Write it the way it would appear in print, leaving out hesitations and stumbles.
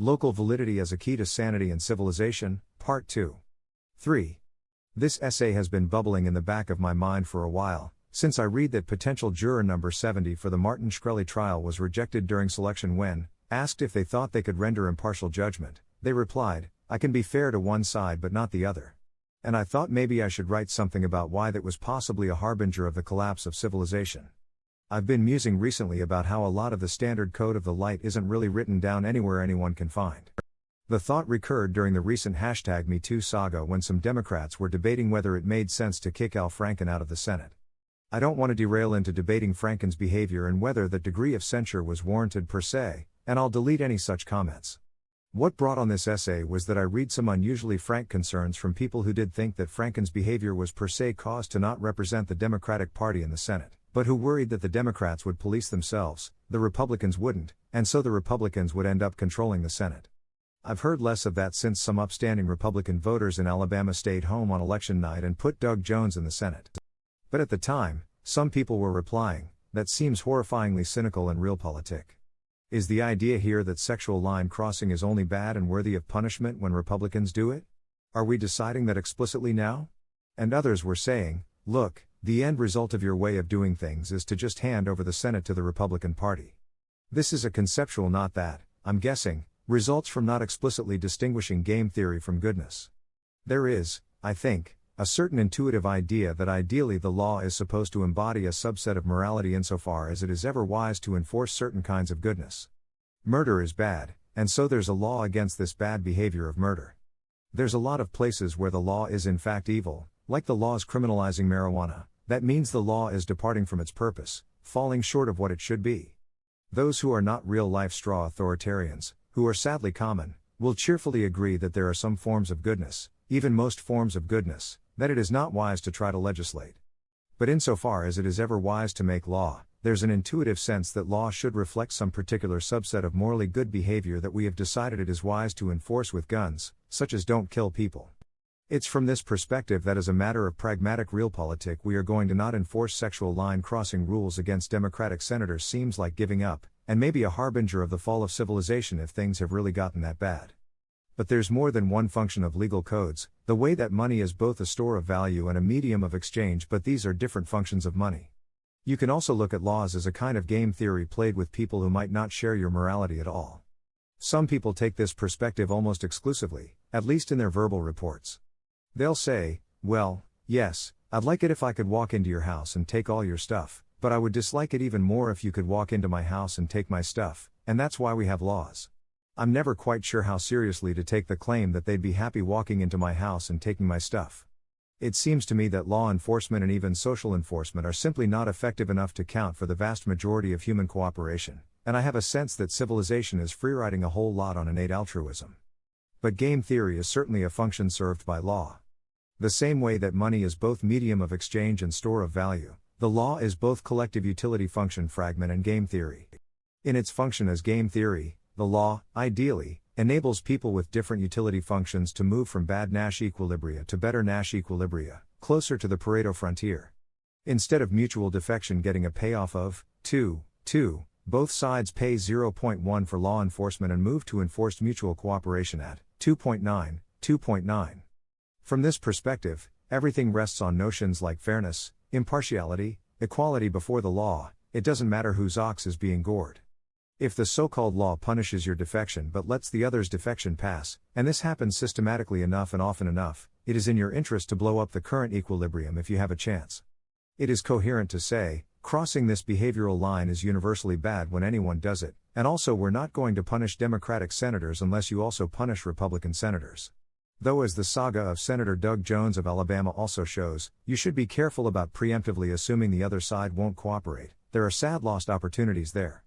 Local Validity as a Key to Sanity and Civilization, Part 2. 3. This essay has been bubbling in the back of my mind for a while, since I read that potential juror number 70 for the Martin Shkreli trial was rejected during selection when, asked if they thought they could render impartial judgment, they replied, "I can be fair to one side but not the other." And I thought maybe I should write something about why that was possibly a harbinger of the collapse of civilization. I've been musing recently about how a lot of the standard code of the light isn't really written down anywhere anyone can find. The thought recurred during the recent #MeToo saga when some Democrats were debating whether it made sense to kick Al Franken out of the Senate. I don't want to derail into debating Franken's behavior and whether that degree of censure was warranted per se, and I'll delete any such comments. What brought on this essay was that I read some unusually frank concerns from people who did think that Franken's behavior was per se cause to not represent the Democratic Party in the Senate, but who worried that the Democrats would police themselves, the Republicans wouldn't, and so the Republicans would end up controlling the Senate. I've heard less of that since some upstanding Republican voters in Alabama stayed home on election night and put Doug Jones in the Senate. But at the time, some people were replying, "That seems horrifyingly cynical and realpolitik. Is the idea here that sexual line crossing is only bad and worthy of punishment when Republicans do it? Are we deciding that explicitly now?" And others were saying, "Look, the end result of your way of doing things is to just hand over the Senate to the Republican Party." This is a conceptual knot that, I'm guessing, results from not explicitly distinguishing game theory from goodness. There is, I think, a certain intuitive idea that ideally the law is supposed to embody a subset of morality insofar as it is ever wise to enforce certain kinds of goodness. Murder is bad, and so there's a law against this bad behavior of murder. There's a lot of places where the law is in fact evil, like the laws criminalizing marijuana. That means the law is departing from its purpose, falling short of what it should be. Those who are not real-life straw authoritarians, who are sadly common, will cheerfully agree that there are some forms of goodness, even most forms of goodness, that it is not wise to try to legislate. But insofar as it is ever wise to make law, there's an intuitive sense that law should reflect some particular subset of morally good behavior that we have decided it is wise to enforce with guns, such as don't kill people. It's from this perspective that as a matter of pragmatic realpolitik we are going to not enforce sexual line crossing rules against Democratic senators seems like giving up, and maybe a harbinger of the fall of civilization if things have really gotten that bad. But there's more than one function of legal codes, the way that money is both a store of value and a medium of exchange, but these are different functions of money. You can also look at laws as a kind of game theory played with people who might not share your morality at all. Some people take this perspective almost exclusively, at least in their verbal reports. They'll say, "Well, yes, I'd like it if I could walk into your house and take all your stuff, but I would dislike it even more if you could walk into my house and take my stuff, and that's why we have laws." I'm never quite sure how seriously to take the claim that they'd be happy walking into my house and taking my stuff. It seems to me that law enforcement and even social enforcement are simply not effective enough to count for the vast majority of human cooperation, and I have a sense that civilization is freeriding a whole lot on innate altruism. But game theory is certainly a function served by law. The same way that money is both medium of exchange and store of value, the law is both collective utility function fragment and game theory. In its function as game theory, the law, ideally, enables people with different utility functions to move from bad Nash equilibria to better Nash equilibria, closer to the Pareto frontier. Instead of mutual defection getting a payoff of 2, both sides pay 0.1 for law enforcement and move to enforced mutual cooperation at 2.9. From this perspective, everything rests on notions like fairness, impartiality, equality before the law. It doesn't matter whose ox is being gored. If the so-called law punishes your defection but lets the other's defection pass, and this happens systematically enough and often enough, it is in your interest to blow up the current equilibrium if you have a chance. It is coherent to say, crossing this behavioral line is universally bad when anyone does it, and also we're not going to punish Democratic senators unless you also punish Republican senators. Though as the saga of Senator Doug Jones of Alabama also shows, you should be careful about preemptively assuming the other side won't cooperate. There are sad lost opportunities there.